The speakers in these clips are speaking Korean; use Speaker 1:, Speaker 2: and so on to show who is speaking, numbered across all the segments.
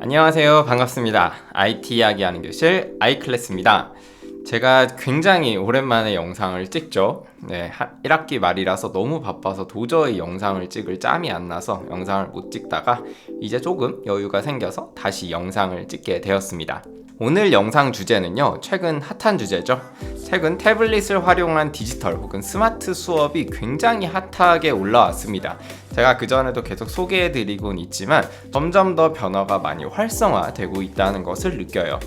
Speaker 1: 안녕하세요. 반갑습니다. IT 이야기하는 교실 아이클래스입니다. 제가 굉장히 오랜만에 영상을 찍죠. 1학기 말이라서 너무 바빠서 도저히 영상을 찍을 짬이 안 나서 영상을 못 찍다가 이제 조금 여유가 생겨서 다시 영상을 찍게 되었습니다. 오늘 영상 주제는요, 최근 핫한 주제죠. 최근 태블릿을 활용한 디지털 혹은 스마트 수업이 굉장히 핫하게 올라왔습니다. 제가 그전에도 계속 소개해드리곤 있지만 점점 더 변화가 많이 활성화되고 있다는 것을 느껴요.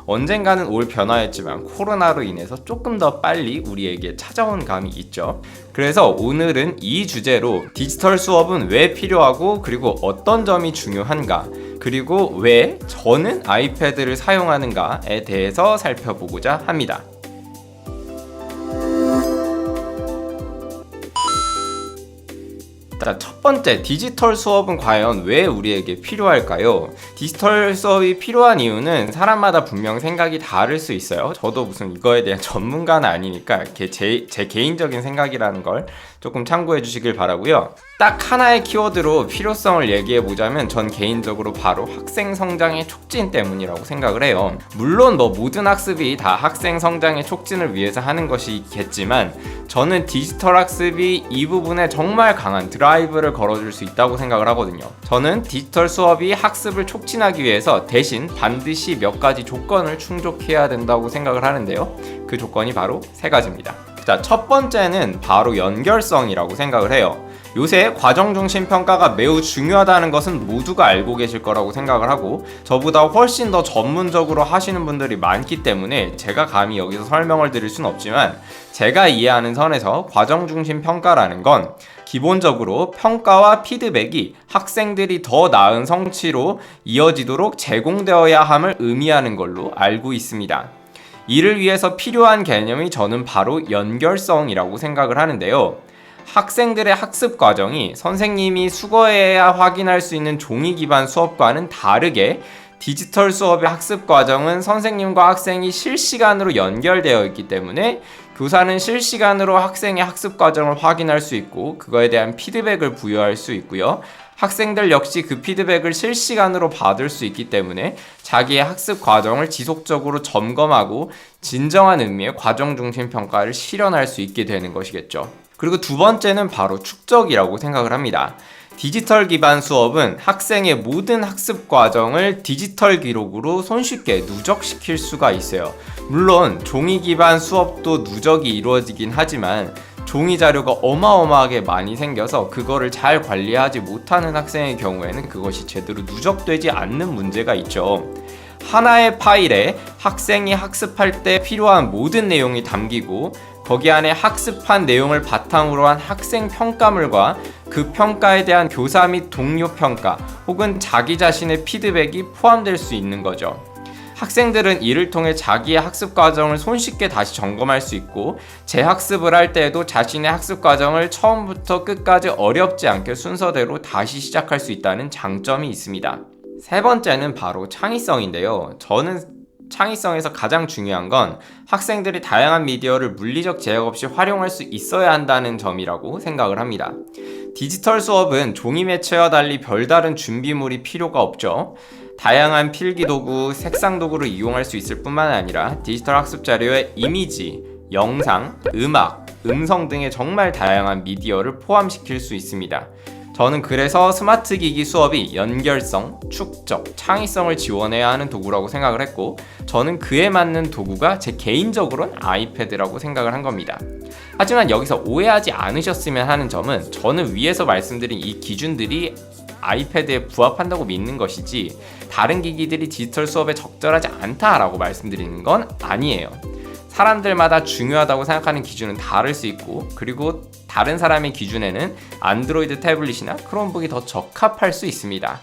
Speaker 1: 언젠가는 올 변화였지만 코로나로 인해서 조금 더 빨리 우리에게 찾아온 감이 있죠. 그래서 오늘은 이 주제로 디지털 수업은 왜 필요하고 그리고 어떤 점이 중요한가, 그리고 왜 저는 아이패드를 사용하는가에 대해서 살펴보고자 합니다. 자, 첫 번째, 디지털 수업은 과연 왜 우리에게 필요할까요? 디지털 수업이 필요한 이유는 사람마다 분명 생각이 다를 수 있어요. 저도 무슨 이거에 대한 전문가는 아니니까 제 개인적인 생각이라는 걸 조금 참고해 주시길 바라고요. 딱 하나의 키워드로 필요성을 얘기해 보자면 전 개인적으로 바로 학생 성장의 촉진 때문이라고 생각을 해요. 물론 모든 학습이 다 학생 성장의 촉진을 위해서 하는 것이겠지만 저는 디지털 학습이 이 부분에 정말 강한 드라이브를 걸어줄 수 있다고 생각을 하거든요. 저는 디지털 수업이 학습을 촉진하기 위해서 대신 반드시 몇 가지 조건을 충족해야 된다고 생각을 하는데요. 그 조건이 바로 세 가지입니다. 자, 첫 번째는 바로 연결성이라고 생각을 해요. 요새 과정 중심 평가가 매우 중요하다는 것은 모두가 알고 계실 거라고 생각을 하고, 저보다 훨씬 더 전문적으로 하시는 분들이 많기 때문에 제가 감히 여기서 설명을 드릴 순 없지만, 제가 이해하는 선에서 과정 중심 평가라는 건 기본적으로 평가와 피드백이 학생들이 더 나은 성취로 이어지도록 제공되어야 함을 의미하는 걸로 알고 있습니다. 이를 위해서 필요한 개념이 저는 바로 연결성이라고 생각을 하는데요. 학생들의 학습 과정이 선생님이 수거해야 확인할 수 있는 종이 기반 수업과는 다르게 디지털 수업의 학습 과정은 선생님과 학생이 실시간으로 연결되어 있기 때문에 교사는 실시간으로 학생의 학습 과정을 확인할 수 있고 그거에 대한 피드백을 부여할 수 있고요. 학생들 역시 그 피드백을 실시간으로 받을 수 있기 때문에 자기의 학습 과정을 지속적으로 점검하고 진정한 의미의 과정 중심 평가를 실현할 수 있게 되는 것이겠죠. 그리고 두 번째는 바로 축적이라고 생각을 합니다. 디지털 기반 수업은 학생의 모든 학습 과정을 디지털 기록으로 손쉽게 누적시킬 수가 있어요. 물론 종이 기반 수업도 누적이 이루어지긴 하지만 종이 자료가 어마어마하게 많이 생겨서 그거를 잘 관리하지 못하는 학생의 경우에는 그것이 제대로 누적되지 않는 문제가 있죠. 하나의 파일에 학생이 학습할 때 필요한 모든 내용이 담기고 거기 안에 학습한 내용을 바탕으로 한 학생 평가물과 그 평가에 대한 교사 및 동료 평가 혹은 자기 자신의 피드백이 포함될 수 있는 거죠. 학생들은 이를 통해 자기의 학습 과정을 손쉽게 다시 점검할 수 있고 재학습을 할 때에도 자신의 학습 과정을 처음부터 끝까지 어렵지 않게 순서대로 다시 시작할 수 있다는 장점이 있습니다. 세 번째는 바로 창의성인데요. 저는 창의성에서 가장 중요한 건 학생들이 다양한 미디어를 물리적 제약 없이 활용할 수 있어야 한다는 점이라고 생각을 합니다. 디지털 수업은 종이 매체와 달리 별다른 준비물이 필요가 없죠. 다양한 필기 도구, 색상 도구를 이용할 수 있을 뿐만 아니라 디지털 학습 자료에 이미지, 영상, 음악, 음성 등의 정말 다양한 미디어를 포함시킬 수 있습니다. 저는 그래서 스마트 기기 수업이 연결성, 축적, 창의성을 지원해야 하는 도구라고 생각을 했고 저는 그에 맞는 도구가 제 개인적으로는 아이패드라고 생각을 한 겁니다. 하지만 여기서 오해하지 않으셨으면 하는 점은 저는 위에서 말씀드린 이 기준들이 아이패드에 부합한다고 믿는 것이지 다른 기기들이 디지털 수업에 적절하지 않다라고 말씀드리는 건 아니에요. 사람들마다 중요하다고 생각하는 기준은 다를 수 있고 그리고 다른 사람의 기준에는 안드로이드 태블릿이나 크롬북이 더 적합할 수 있습니다.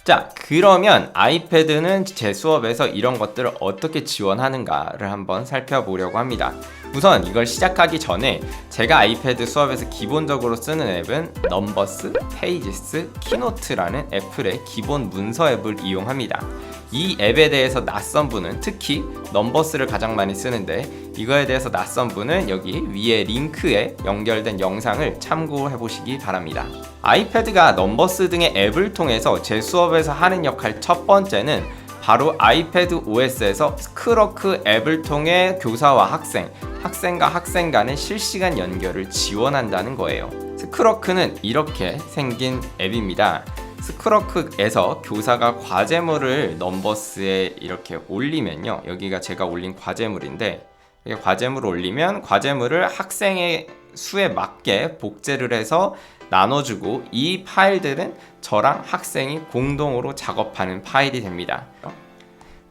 Speaker 1: 자, 그러면 아이패드는 제 수업에서 이런 것들을 어떻게 지원하는가를 한번 살펴보려고 합니다. 우선 이걸 시작하기 전에 제가 아이패드 수업에서 기본적으로 쓰는 앱은 넘버스, 페이지스, 키노트라는 애플의 기본 문서 앱을 이용합니다. 이 앱에 대해서 낯선 분은 특히 넘버스를 가장 많이 쓰는데, 이거에 대해서 낯선 분은 여기 위에 링크에 연결된 영상을 참고해 보시기 바랍니다. 아이패드가 넘버스 등의 앱을 통해서 제 수업에서 하는 역할 첫 번째는 바로 아이패드 OS에서 스크러크 앱을 통해 교사와 학생과 학생 간의 실시간 연결을 지원한다는 거예요. 스크러크는 이렇게 생긴 앱입니다. 스크러크에서 교사가 과제물을 넘버스에 이렇게 올리면요, 여기가 제가 올린 과제물인데, 이렇게 과제물을 올리면 과제물을 학생의 수에 맞게 복제를 해서 나눠주고, 이 파일들은 저랑 학생이 공동으로 작업하는 파일이 됩니다.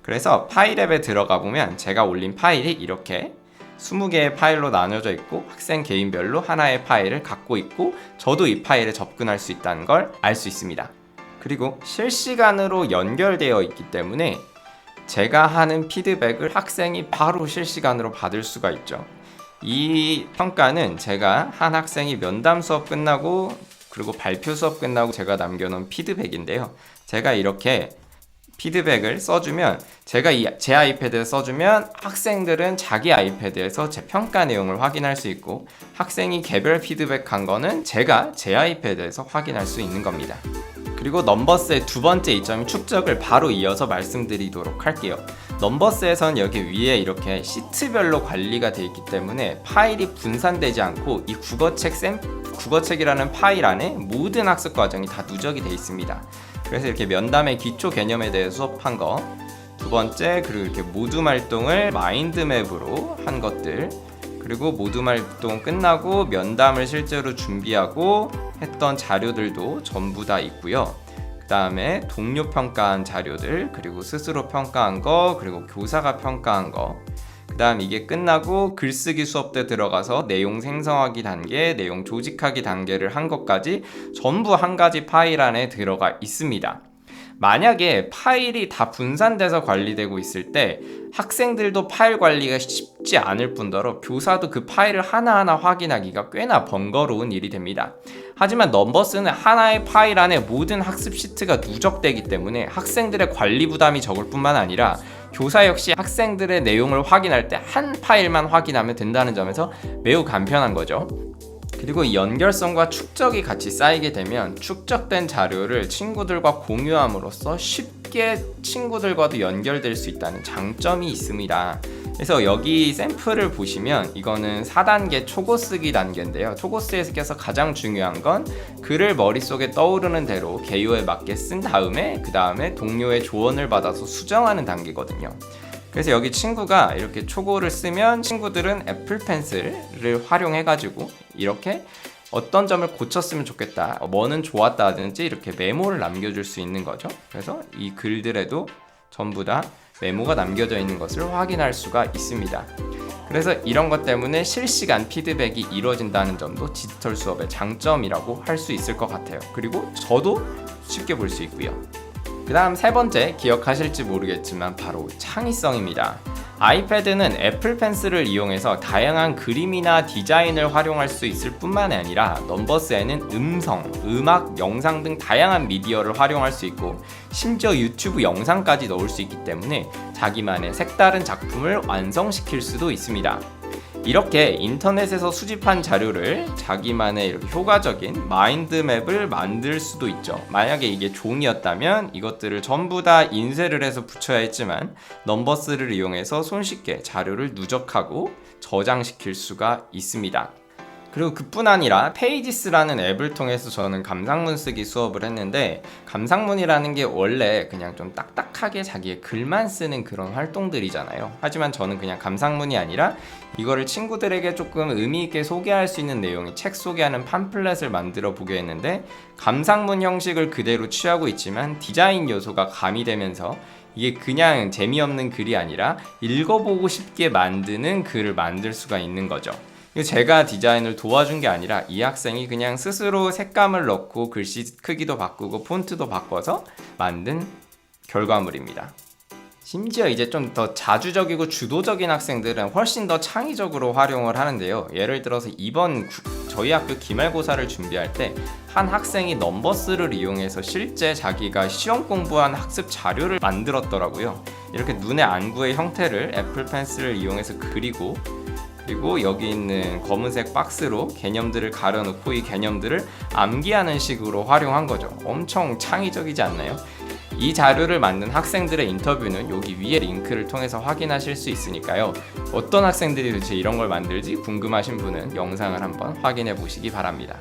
Speaker 1: 그래서 파일 앱에 들어가 보면 제가 올린 파일이 이렇게 20개의 파일로 나눠져 있고, 학생 개인별로 하나의 파일을 갖고 있고, 저도 이 파일에 접근할 수 있다는 걸 알 수 있습니다. 그리고 실시간으로 연결되어 있기 때문에 제가 하는 피드백을 학생이 바로 실시간으로 받을 수가 있죠. 이 평가는 제가 한 학생이 면담 수업 끝나고 그리고 발표 수업 끝나고 제가 남겨놓은 피드백인데요. 제가 이렇게 피드백을 써주면, 제가 제 아이패드에 써주면 학생들은 자기 아이패드에서 제 평가 내용을 확인할 수 있고, 학생이 개별 피드백한 거는 제가 제 아이패드에서 확인할 수 있는 겁니다. 그리고 넘버스의 두 번째 이점인 축적을 바로 이어서 말씀드리도록 할게요. 넘버스에선 여기 위에 이렇게 시트별로 관리가 되어 있기 때문에 파일이 분산되지 않고, 이 국어책이라는 파일 안에 모든 학습 과정이 다 누적이 되어 있습니다. 그래서 이렇게 면담의 기초 개념에 대해 수업한 거, 두 번째, 그리고 이렇게 모둠 활동을 마인드맵으로 한 것들, 그리고 모둠 활동 끝나고 면담을 실제로 준비하고 했던 자료들도 전부 다 있고요. 그 다음에 동료 평가한 자료들, 그리고 스스로 평가한 거, 그리고 교사가 평가한 거, 그 다음 이게 끝나고 글쓰기 수업 때 들어가서 내용 생성하기 단계, 내용 조직하기 단계를 한 것까지 전부 한 가지 파일 안에 들어가 있습니다. 만약에 파일이 다 분산돼서 관리되고 있을 때 학생들도 파일 관리가 쉽지 않을 뿐더러 교사도 그 파일을 하나하나 확인하기가 꽤나 번거로운 일이 됩니다. 하지만 넘버스는 하나의 파일 안에 모든 학습 시트가 누적되기 때문에 학생들의 관리 부담이 적을 뿐만 아니라 교사 역시 학생들의 내용을 확인할 때 한 파일만 확인하면 된다는 점에서 매우 간편한 거죠. 그리고 이 연결성과 축적이 같이 쌓이게 되면 축적된 자료를 친구들과 공유함으로써 쉽게 친구들과도 연결될 수 있다는 장점이 있습니다. 그래서 여기 샘플을 보시면 이거는 4단계 초고 쓰기 단계인데요. 초고 쓰기에서 가장 중요한 건 글을 머릿속에 떠오르는 대로 개요에 맞게 쓴 다음에 그 다음에 동료의 조언을 받아서 수정하는 단계거든요. 그래서 여기 친구가 이렇게 초고를 쓰면 친구들은 애플 펜슬을 활용해가지고 이렇게 어떤 점을 고쳤으면 좋겠다, 뭐는 좋았다든지 이렇게 메모를 남겨줄 수 있는 거죠. 그래서 이 글들에도 전부 다 메모가 남겨져 있는 것을 확인할 수가 있습니다. 그래서 이런 것 때문에 실시간 피드백이 이루어진다는 점도 디지털 수업의 장점이라고 할 수 있을 것 같아요. 그리고 저도 쉽게 볼 수 있고요. 그 다음 세 번째, 기억하실지 모르겠지만 바로 창의성입니다. 아이패드는 애플 펜슬을 이용해서 다양한 그림이나 디자인을 활용할 수 있을 뿐만 아니라 넘버스에는 음성, 음악, 영상 등 다양한 미디어를 활용할 수 있고 심지어 유튜브 영상까지 넣을 수 있기 때문에 자기만의 색다른 작품을 완성시킬 수도 있습니다. 이렇게 인터넷에서 수집한 자료를 자기만의 이렇게 효과적인 마인드맵을 만들 수도 있죠. 만약에 이게 종이였다면 이것들을 전부 다 인쇄를 해서 붙여야 했지만 넘버스를 이용해서 손쉽게 자료를 누적하고 저장시킬 수가 있습니다. 그리고 그뿐 아니라 페이지스라는 앱을 통해서 저는 감상문 쓰기 수업을 했는데, 감상문이라는 게 원래 그냥 좀 딱딱하게 자기의 글만 쓰는 그런 활동들이잖아요. 하지만 저는 그냥 감상문이 아니라 이거를 친구들에게 조금 의미 있게 소개할 수 있는 내용의 책 소개하는 팜플렛을 만들어 보게 했는데, 감상문 형식을 그대로 취하고 있지만 디자인 요소가 가미되면서 이게 그냥 재미없는 글이 아니라 읽어보고 싶게 만드는 글을 만들 수가 있는 거죠. 제가 디자인을 도와준 게 아니라 이 학생이 그냥 스스로 색감을 넣고 글씨 크기도 바꾸고 폰트도 바꿔서 만든 결과물입니다. 심지어 이제 좀 더 자주적이고 주도적인 학생들은 훨씬 더 창의적으로 활용을 하는데요. 예를 들어서 이번 저희 학교 기말고사를 준비할 때 한 학생이 넘버스를 이용해서 실제 자기가 시험 공부한 학습 자료를 만들었더라고요. 이렇게 눈의 안구의 형태를 애플 펜슬을 이용해서 그리고 여기 있는 검은색 박스로 개념들을 가려놓고 이 개념들을 암기하는 식으로 활용한 거죠. 엄청 창의적이지 않나요? 이 자료를 만든 학생들의 인터뷰는 여기 위에 링크를 통해서 확인하실 수 있으니까요. 어떤 학생들이 도대체 이런 걸 만들지 궁금하신 분은 영상을 한번 확인해 보시기 바랍니다.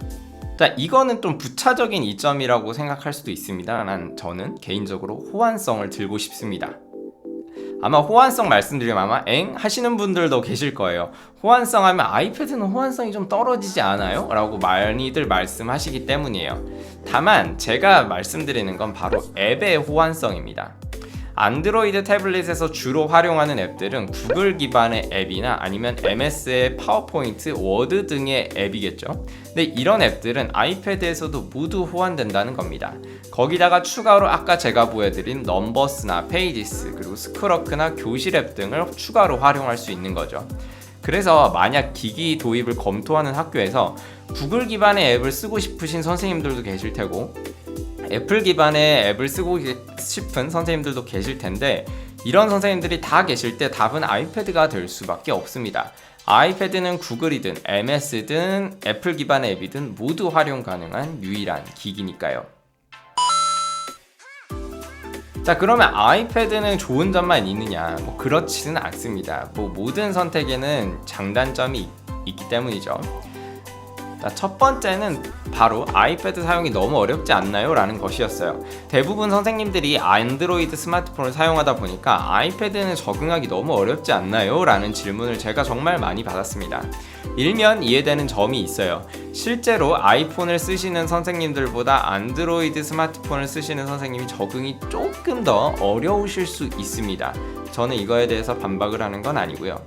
Speaker 1: 자, 이거는 좀 부차적인 이점이라고 생각할 수도 있습니다만 저는 개인적으로 호환성을 들고 싶습니다. 아마 호환성 말씀드리면 아마 엥? 하시는 분들도 계실 거예요. 호환성 하면 아이패드는 호환성이 좀 떨어지지 않아요? 라고 많이들 말씀하시기 때문이에요. 다만 제가 말씀드리는 건 바로 앱의 호환성입니다. 안드로이드 태블릿에서 주로 활용하는 앱들은 구글 기반의 앱이나 아니면 MS의 파워포인트, 워드 등의 앱이겠죠. 근데 이런 앱들은 아이패드에서도 모두 호환된다는 겁니다. 거기다가 추가로 아까 제가 보여드린 넘버스나 페이지스 그리고 스크러크나 교실 앱 등을 추가로 활용할 수 있는 거죠. 그래서 만약 기기 도입을 검토하는 학교에서 구글 기반의 앱을 쓰고 싶으신 선생님들도 계실 테고 애플 기반의 앱을 쓰고 싶은 선생님들도 계실 텐데 이런 선생님들이 다 계실 때 답은 아이패드가 될 수밖에 없습니다. 아이패드는 구글이든 MS든 애플 기반의 앱이든 모두 활용 가능한 유일한 기기니까요. 자, 그러면 아이패드는 좋은 점만 있느냐? 그렇지는 않습니다. 모든 선택에는 장단점이 있기 때문이죠. 자, 첫 번째는 바로 아이패드 사용이 너무 어렵지 않나요? 라는 것이었어요. 대부분 선생님들이 안드로이드 스마트폰을 사용하다 보니까 아이패드는 적응하기 너무 어렵지 않나요? 라는 질문을 제가 정말 많이 받았습니다. 일면 이해되는 점이 있어요. 실제로 아이폰을 쓰시는 선생님들보다 안드로이드 스마트폰을 쓰시는 선생님이 적응이 조금 더 어려우실 수 있습니다. 저는 이거에 대해서 반박을 하는 건 아니고요.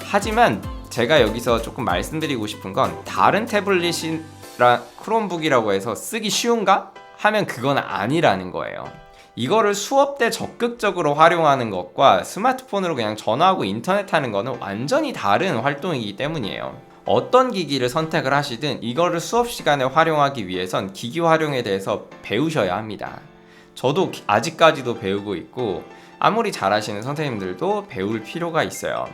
Speaker 1: 하지만 제가 여기서 조금 말씀드리고 싶은 건 다른 태블릿이라 크롬북이라고 해서 쓰기 쉬운가? 하면 그건 아니라는 거예요. 이거를 수업 때 적극적으로 활용하는 것과 스마트폰으로 그냥 전화하고 인터넷 하는 거는 완전히 다른 활동이기 때문이에요. 어떤 기기를 선택을 하시든 이거를 수업 시간에 활용하기 위해선 기기 활용에 대해서 배우셔야 합니다. 저도 아직까지도 배우고 있고 아무리 잘하시는 선생님들도 배울 필요가 있어요.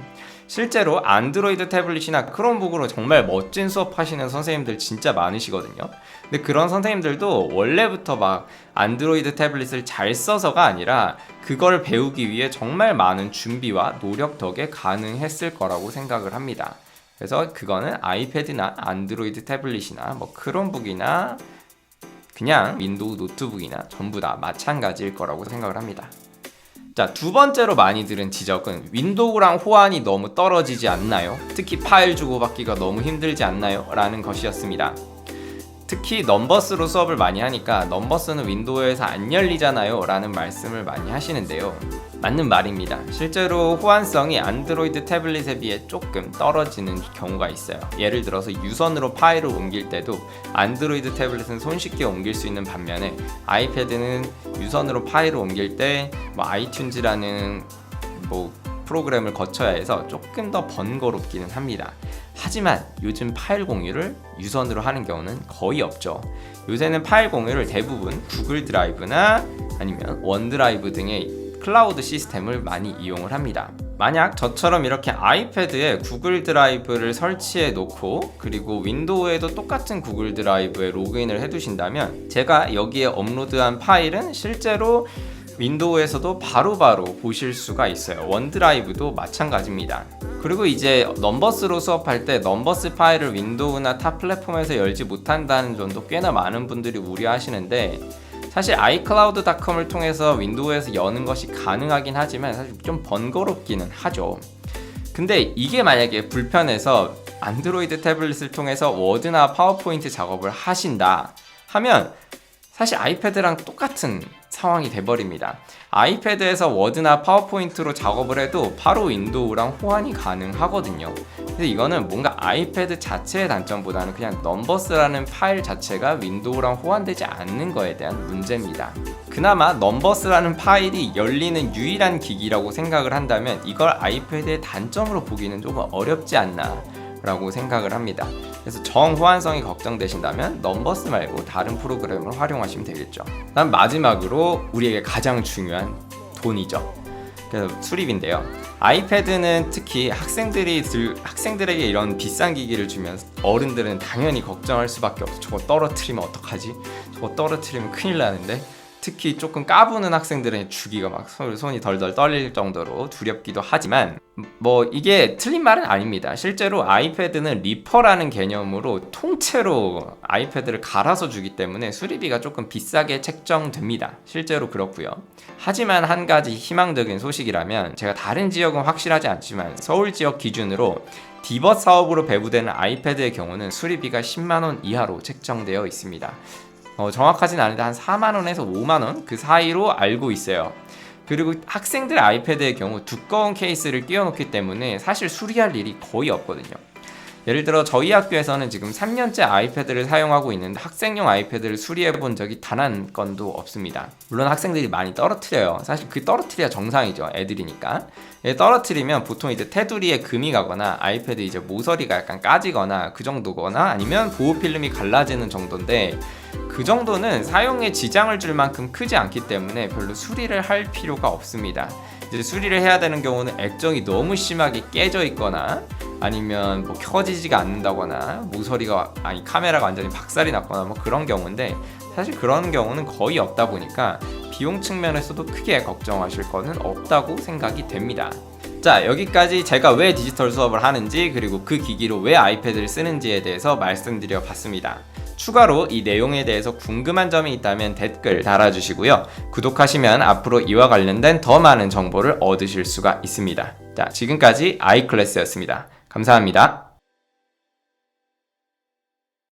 Speaker 1: 실제로 안드로이드 태블릿이나 크롬북으로 정말 멋진 수업 하시는 선생님들 진짜 많으시거든요. 근데 그런 선생님들도 원래부터 막 안드로이드 태블릿을 잘 써서가 아니라 그걸 배우기 위해 정말 많은 준비와 노력 덕에 가능했을 거라고 생각을 합니다. 그래서 그거는 아이패드나 안드로이드 태블릿이나 크롬북이나 그냥 윈도우 노트북이나 전부 다 마찬가지일 거라고 생각을 합니다. 자, 두 번째로 많이 들은 지적은 윈도우랑 호환이 너무 떨어지지 않나요? 특히 파일 주고받기가 너무 힘들지 않나요? 라는 것이었습니다. 특히 넘버스로 수업을 많이 하니까 넘버스는 윈도우에서 안 열리잖아요 라는 말씀을 많이 하시는데요. 맞는 말입니다. 실제로 호환성이 안드로이드 태블릿에 비해 조금 떨어지는 경우가 있어요. 예를 들어서 유선으로 파일을 옮길 때도 안드로이드 태블릿은 손쉽게 옮길 수 있는 반면에 아이패드는 유선으로 파일을 옮길 때 아이튠즈라는 프로그램을 거쳐야 해서 조금 더 번거롭기는 합니다. 하지만 요즘 파일 공유를 유선으로 하는 경우는 거의 없죠. 요새는 파일 공유를 대부분 구글 드라이브나 아니면 원드라이브 등의 클라우드 시스템을 많이 이용을 합니다. 만약 저처럼 이렇게 아이패드에 구글 드라이브를 설치해 놓고 그리고 윈도우에도 똑같은 구글 드라이브에 로그인을 해 두신다면 제가 여기에 업로드한 파일은 실제로 윈도우에서도 바로바로 보실 수가 있어요. 원드라이브도 마찬가지입니다. 그리고 이제 넘버스로 수업할 때 넘버스 파일을 윈도우나 타 플랫폼에서 열지 못한다는 점도 꽤나 많은 분들이 우려하시는데 사실 iCloud.com을 통해서 윈도우에서 여는 것이 가능하긴 하지만 사실 좀 번거롭기는 하죠. 근데 이게 만약에 불편해서 안드로이드 태블릿을 통해서 워드나 파워포인트 작업을 하신다 하면 사실 아이패드랑 똑같은 상황이 돼버립니다. 아이패드에서 워드나 파워포인트로 작업을 해도 바로 윈도우랑 호환이 가능하거든요. 그래서 이거는 뭔가 아이패드 자체의 단점보다는 그냥 넘버스라는 파일 자체가 윈도우랑 호환되지 않는 거에 대한 문제입니다. 그나마 넘버스라는 파일이 열리는 유일한 기기라고 생각을 한다면 이걸 아이패드의 단점으로 보기는 조금 어렵지 않나 라고 생각을 합니다. 그래서 정호환성이 걱정되신다면 넘버스 말고 다른 프로그램을 활용하시면 되겠죠. 다음 마지막으로 우리에게 가장 중요한 돈이죠. 그래서 수리비인데요. 아이패드는 특히 학생들에게 이런 비싼 기기를 주면 어른들은 당연히 걱정할 수밖에 없어. 저거 떨어뜨리면 어떡하지? 저거 떨어뜨리면 큰일 나는데. 특히 조금 까부는 학생들은 주기가 막 손이 덜덜 떨릴 정도로 두렵기도 하지만 뭐 이게 틀린 말은 아닙니다. 실제로 아이패드는 리퍼라는 개념으로 통째로 아이패드를 갈아서 주기 때문에 수리비가 조금 비싸게 책정됩니다. 실제로 그렇고요. 하지만 한 가지 희망적인 소식이라면 제가 다른 지역은 확실하지 않지만 서울 지역 기준으로 디벗 사업으로 배부되는 아이패드의 경우는 수리비가 10만원 이하로 책정되어 있습니다. 정확하진 않은데 한 4만원에서 5만원 그 사이로 알고 있어요. 그리고 학생들 아이패드의 경우 두꺼운 케이스를 끼워놓기 때문에 사실 수리할 일이 거의 없거든요. 예를 들어 저희 학교에서는 지금 3년째 아이패드를 사용하고 있는데 학생용 아이패드를 수리해 본 적이 단 한 건도 없습니다. 물론 학생들이 많이 떨어뜨려요. 사실 그 떨어뜨려야 정상이죠. 애들이니까. 떨어뜨리면 보통 이제 테두리에 금이 가거나 아이패드 이제 모서리가 약간 까지거나 그 정도거나 아니면 보호필름이 갈라지는 정도인데 그 정도는 사용에 지장을 줄 만큼 크지 않기 때문에 별로 수리를 할 필요가 없습니다. 이제 수리를 해야 되는 경우는 액정이 너무 심하게 깨져 있거나 아니면 뭐 켜지지가 않는다거나 모서리가 카메라가 완전히 박살이 났거나 뭐 그런 경우인데 사실 그런 경우는 거의 없다 보니까 비용 측면에서도 크게 걱정하실 거는 없다고 생각이 됩니다. 자, 여기까지 제가 왜 디지털 수업을 하는지 그리고 그 기기로 왜 아이패드를 쓰는지에 대해서 말씀드려 봤습니다. 추가로 이 내용에 대해서 궁금한 점이 있다면 댓글 달아주시고요. 구독하시면 앞으로 이와 관련된 더 많은 정보를 얻으실 수가 있습니다. 자, 지금까지 아이클래스였습니다. 감사합니다.